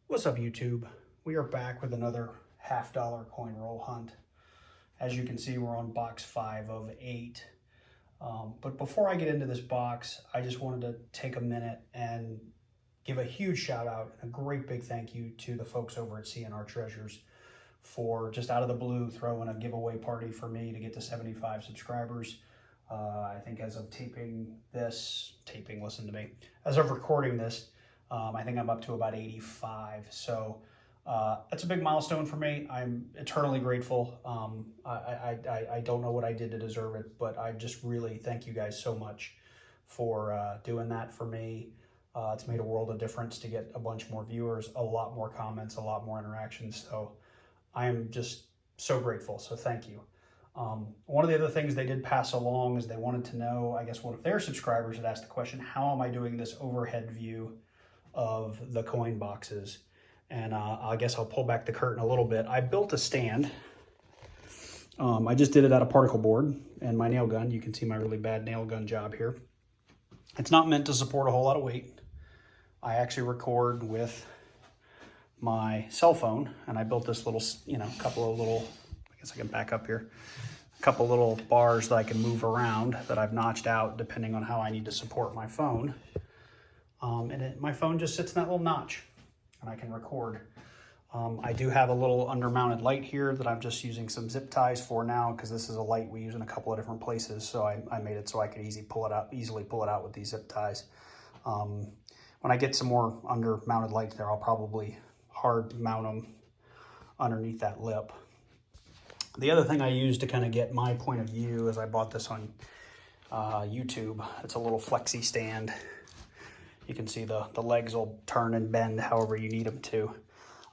What's up, YouTube? We are back with another $50 coin roll hunt. As you can see, we're on box 5 of 8. But before I get into this box, I just wanted to take a minute and give a huge shout out and a great big thank you to the folks over at CNR Treasures for just out of the blue throwing a giveaway party for me to get to 75 subscribers. I think as of as of recording this, I think I'm up to about 85. So that's a big milestone for me. I'm eternally grateful. I don't know what I did to deserve it, but I just really thank you guys so much for doing that for me. It's made a world of difference to get a bunch more viewers, a lot more comments, a lot more interactions. So I am just so grateful. So thank you. One of the other things they did pass along is they wanted to know, I guess one of their subscribers had asked the question, how am I doing this overhead view of the coin boxes? And I guess I'll pull back the curtain a little bit. I built a stand. I just did it out of particle board and my nail gun. You can see my really bad nail gun job here. It's not meant to support a whole lot of weight. I actually record with my cell phone, and I built this little, couple of little, I guess I can back up here, a couple little bars that I can move around that I've notched out depending on how I need to support my phone. My phone just sits in that little notch and I can record. I do have a little undermounted light here that I'm just using some zip ties for now because this is a light we use in a couple of different places. So I made it so I could easily pull it out with these zip ties. When I get some more undermounted lights there, I'll probably hard mount them underneath that lip. The other thing I use to kind of get my point of view is I bought this on YouTube. It's a little flexi stand. You can see the legs will turn and bend however you need them to.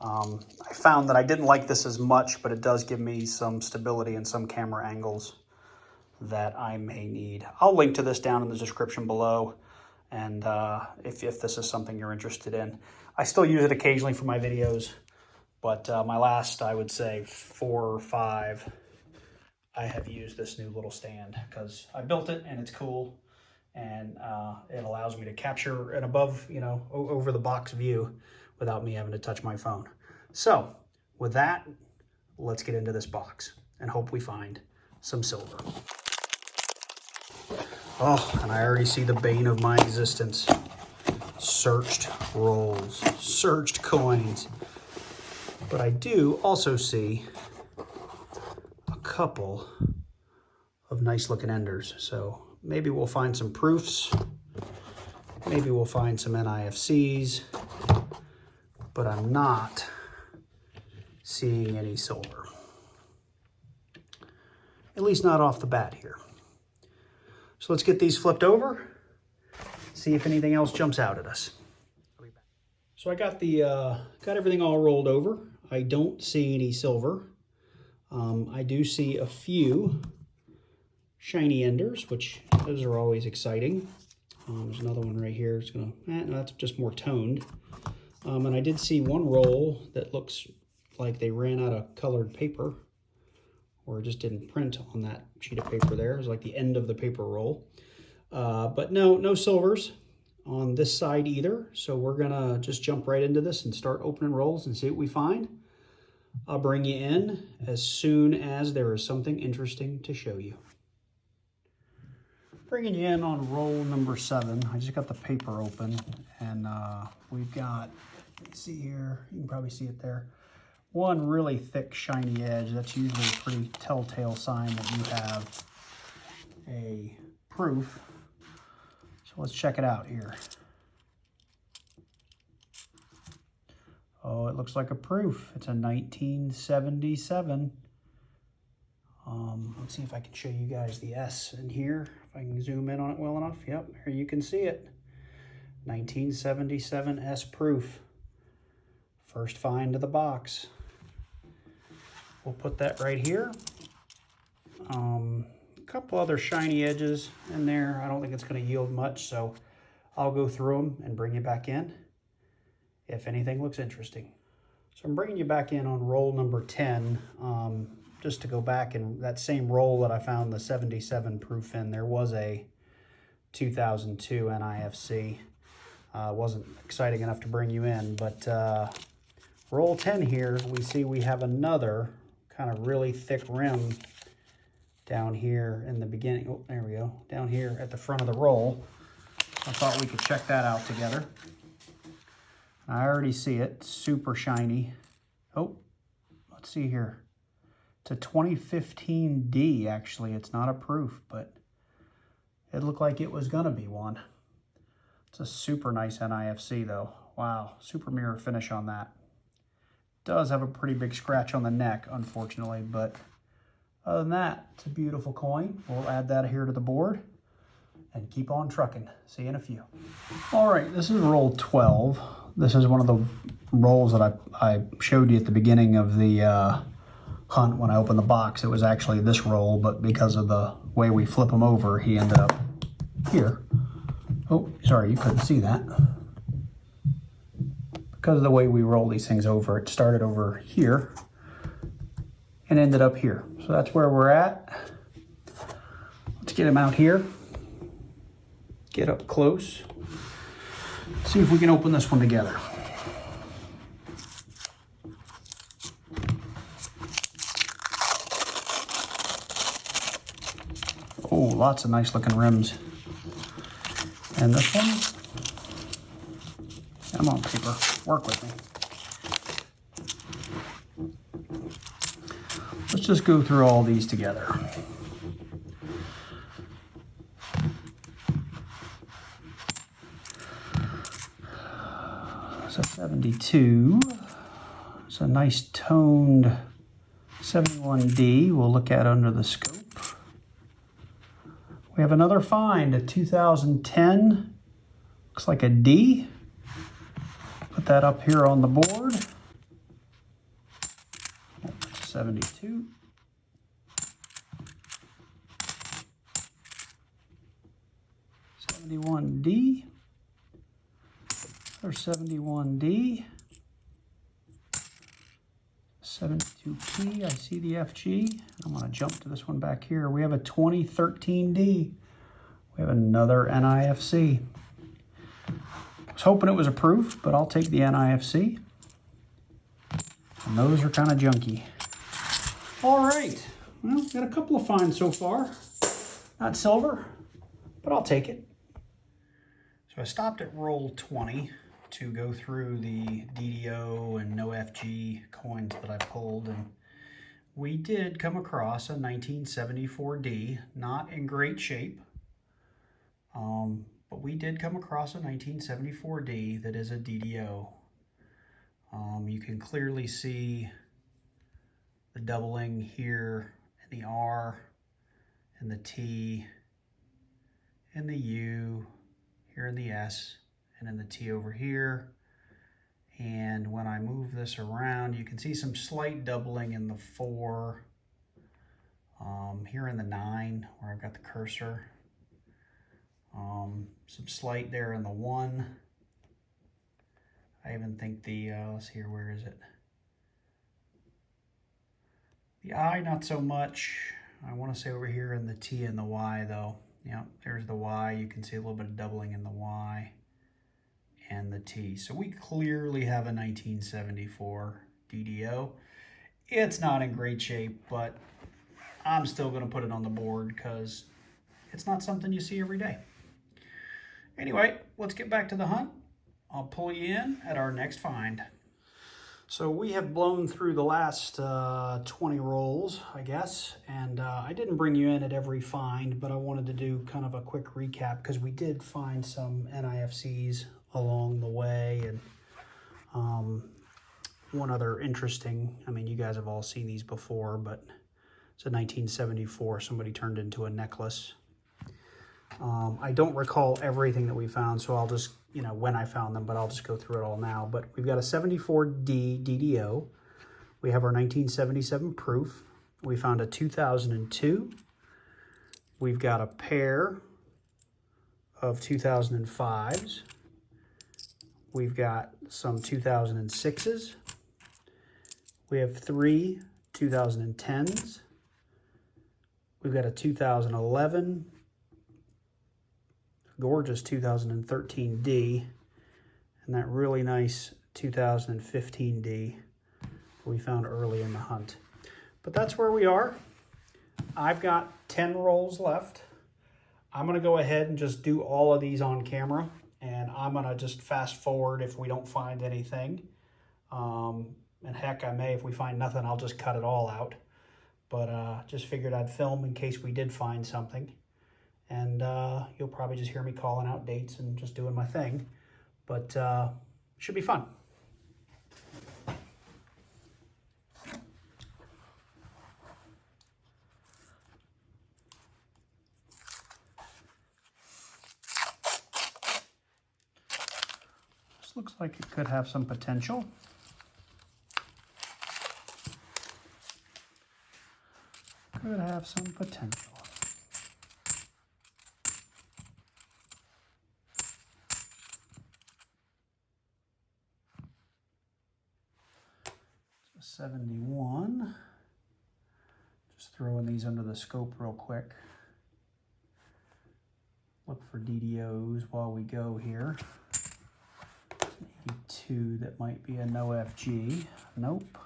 I found that I didn't like this as much, but it does give me some stability and some camera angles that I may need. I'll link to this down in the description below, and if this is something you're interested in. I still use it occasionally for my videos, but my last, I would say 4 or 5, I have used this new little stand because I built it and it's cool, and it allows me to capture an above, over the box view without me having to touch my phone. So with that, let's get into this box and hope we find some silver. Oh, and I already see the bane of my existence. Searched rolls, searched coins. But I do also see a couple of nice looking enders. So maybe we'll find some proofs. Maybe we'll find some NIFCs. But I'm not seeing any silver. At least not off the bat here. So let's get these flipped over, see if anything else jumps out at us. So I got got everything all rolled over. I don't see any silver. I do see a few shiny enders, which those are always exciting. There's another one right here. It's no, that's just more toned. And I did see one roll that looks like they ran out of colored paper, or just didn't print on that sheet of paper there. It was like the end of the paper roll. But no silvers on this side either. So we're gonna just jump right into this and start opening rolls and see what we find. I'll bring you in as soon as there is something interesting to show you. Bringing you in on roll number 7. I just got the paper open, and we've got, let's see here, you can probably see it there. One really thick, shiny edge. That's usually a pretty telltale sign that you have a proof. So let's check it out here. Oh, it looks like a proof. It's a 1977. Let's see if I can show you guys the S in here. If I can zoom in on it well enough. Yep, here you can see it. 1977 S proof. First find of the box. We'll put that right here. A couple other shiny edges in there. I don't think it's going to yield much, so I'll go through them and bring you back in if anything looks interesting. So I'm bringing you back in on roll number 10. Just to go back, and that same roll that I found the 77 proof in, there was a 2002 NIFC. Wasn't exciting enough to bring you in, but roll 10 here, we see we have another kind of really thick rim down here in the beginning. Oh, there we go. Down here at the front of the roll. I thought we could check that out together. I already see it, super shiny. Oh, let's see here. It's a 2015D, actually. It's not a proof, but it looked like it was gonna be one. It's a super nice NIFC though. Wow, super mirror finish on that. Does have a pretty big scratch on the neck, unfortunately, but other than that, it's a beautiful coin. We'll add that here to the board and keep on trucking. See you in a few. All right, this is roll 12. This is one of the rolls that I showed you at the beginning of the hunt when I opened the box. It was actually this roll, but because of the way we flip them over, he ended up here. Oh, sorry, you couldn't see that. Because of the way we roll these things over, it started over here and ended up here. So that's where we're at. Let's get him out here. Get up close. See if we can open this one together. Oh, lots of nice looking rims. And this one, come on paper, work with me. Let's just go through all these together. So 72, it's a nice toned 71D we'll look at under the scope. We have another find, a 2010, looks like a D. Put that up here on the board. 72. D. Or 71D. 72P, I see the FG. I'm gonna jump to this one back here. We have a 2013D. We have another NIFC. I was hoping it was a proof, but I'll take the NIFC. And those are kind of junky. All right, well, got a couple of finds so far. Not silver, but I'll take it. So I stopped at roll 20 to go through the DDO and no FG coins that I pulled, and we did come across a 1974D, not in great shape, but we did come across a 1974D that is a DDO. You can clearly see the doubling here in the R and the T and the U, here in the S, and then the T over here. And when I move this around, you can see some slight doubling in the 4, here in the 9 where I've got the cursor, some slight there in the 1. I even think the, let's see here, where is it? The I, not so much. I want to say over here in the T and the Y though. Yeah, there's the Y. You can see a little bit of doubling in the Y and the T. So we clearly have a 1974 DDO. It's not in great shape, but I'm still going to put it on the board because it's not something you see every day. Anyway, let's get back to the hunt. I'll pull you in at our next find. So we have blown through the last 20 rolls, I guess, and I didn't bring you in at every find, but I wanted to do kind of a quick recap because we did find some NIFCs along the way, and one other interesting, I mean, you guys have all seen these before, but it's a 1974, somebody turned into a necklace. I don't recall everything that we found, so I'll just, you know, when I found them, but I'll just go through it all now. But we've got a 74D DDO. We have our 1977 proof. We found a 2002. We've got a pair of 2005s. We've got some 2006s. We have 3 2010s. We've got a 2011, gorgeous 2013D, and that really nice 2015D we found early in the hunt. But that's where we are. I've got 10 rolls left. I'm gonna go ahead and just do all of these on camera, and I'm gonna just fast forward if we don't find anything. And heck, I may, if we find nothing, I'll just cut it all out. But just figured I'd film in case we did find something. And you'll probably just hear me calling out dates and just doing my thing. But should be fun. This looks like it could have some potential. Could have some potential. It's a 71. Just throwing these under the scope real quick. Look for DDOs while we go here. 82, that might be a no FG. Nope.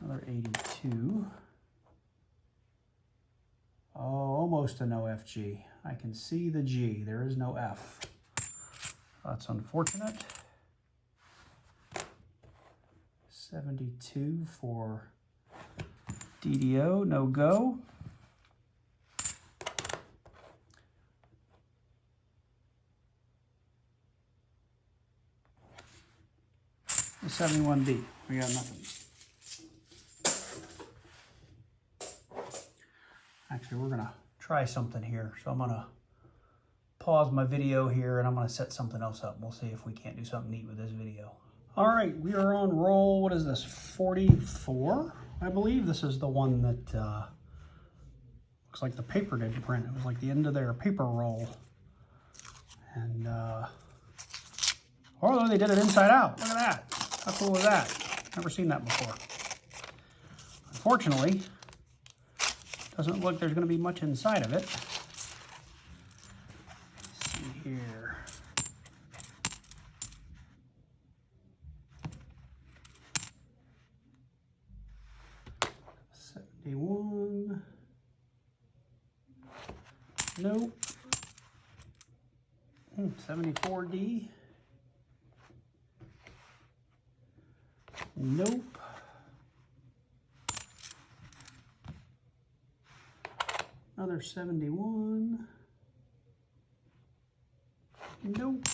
Another 82. Oh, almost a no FG. I can see the G. There is no F. That's unfortunate. 72 for DDO, no go. The 71B, we got nothing. Actually, we're gonna try something here. So I'm gonna pause my video here and I'm gonna set something else up. We'll see if we can't do something neat with this video. All right, we are on roll, what is this, 44, I believe. This is the one that looks like the paper didn't print. It was like the end of their paper roll. And, oh, they did it inside out. Look at that. How cool is that? Never seen that before. Unfortunately, doesn't look like there's going to be much inside of it. Let's see here. $71. Nope. 74D. Nope. Another 71. Nope.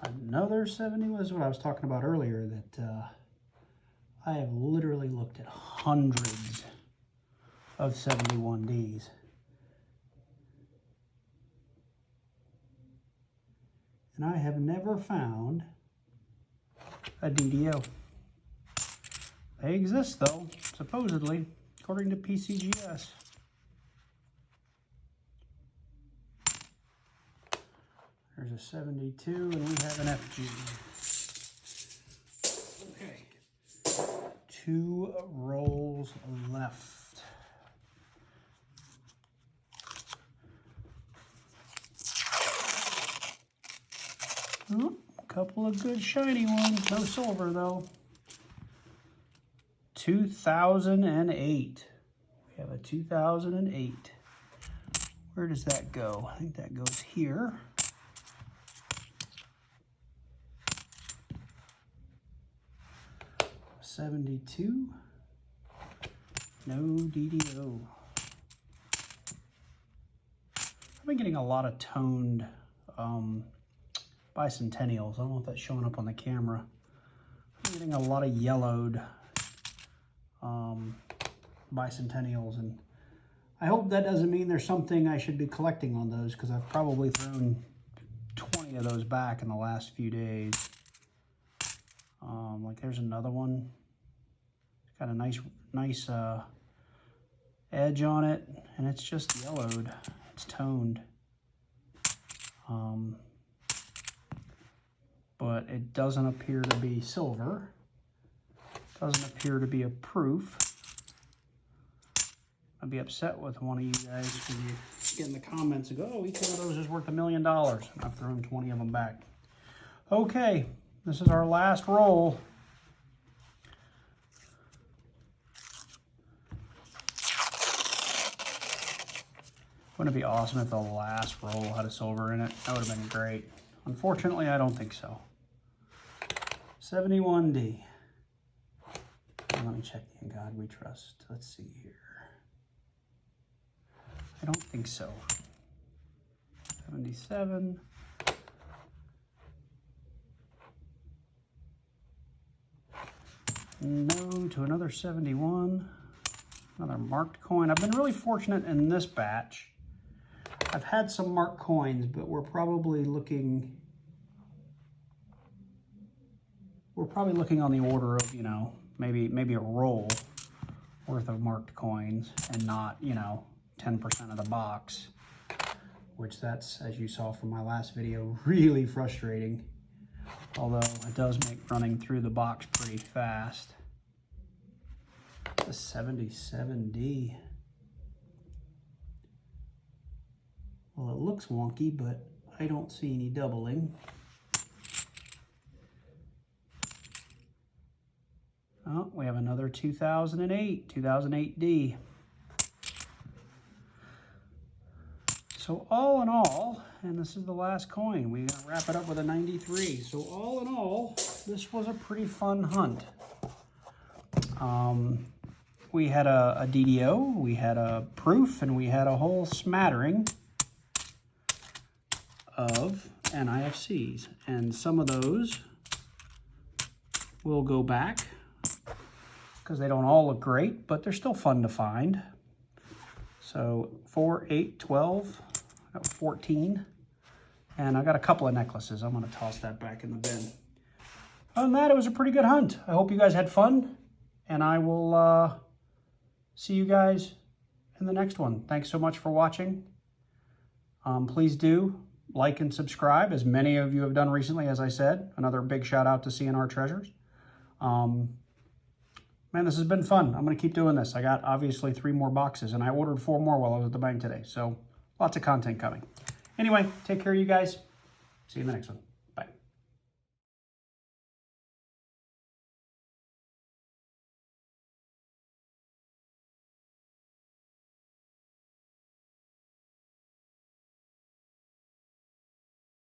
Another 71. This is what I was talking about earlier, that I have literally looked at hundreds of 71Ds. And I have never found a DDO. They exist though, supposedly, according to PCGS. There's a 72 and we have an FG. Okay, 2 rolls left. Ooh, a couple of good shiny ones, no silver though. 2008. We have a 2008. Where does that go? I think that goes here. $72. No DDO. I've been getting a lot of toned bicentennials. I don't know if that's showing up on the camera. I'm getting a lot of yellowed bicentennials, and I hope that doesn't mean there's something I should be collecting on those, because I've probably thrown 20 of those back in the last few days. Like there's another one. It's got a nice edge on it, and it's just yellowed. It's toned. But it doesn't appear to be silver. Doesn't appear to be a proof. I'd be upset with one of you guys because you get in the comments and go, oh, each one of those is worth $1 million. I've thrown 20 of them back. Okay, this is our last roll. Wouldn't it be awesome if the last roll had a silver in it? That would have been great. Unfortunately, I don't think so. 71D. Let me check the In God We Trust. Let's see here. I don't think so. 77. No to another 71. Another marked coin. I've been really fortunate in this batch. I've had some marked coins, but we're probably looking on the order of, you know, maybe a roll worth of marked coins and not, you know, 10% of the box, which that's, as you saw from my last video, really frustrating. Although it does make running through the box pretty fast. The 77D. Well, it looks wonky, but I don't see any doubling. Oh, we have another 2008D. So all in all, and this is the last coin, we're gonna wrap it up with a 93. So all in all, this was a pretty fun hunt. We had a DDO, we had a proof, and we had a whole smattering of NIFCs. And some of those will go back because they don't all look great, but they're still fun to find. So 4, 8, 12, 14. And I got a couple of necklaces. I'm gonna toss that back in the bin. Other than that, it was a pretty good hunt. I hope you guys had fun, and I will see you guys in the next one. Thanks so much for watching. Please do like and subscribe, as many of you have done recently, as I said. Another big shout out to CNR Treasures. Man, this has been fun. I'm going to keep doing this. I got obviously 3 more boxes, and I ordered 4 more while I was at the bank today. So lots of content coming. Anyway, take care, you guys. See you in the next one.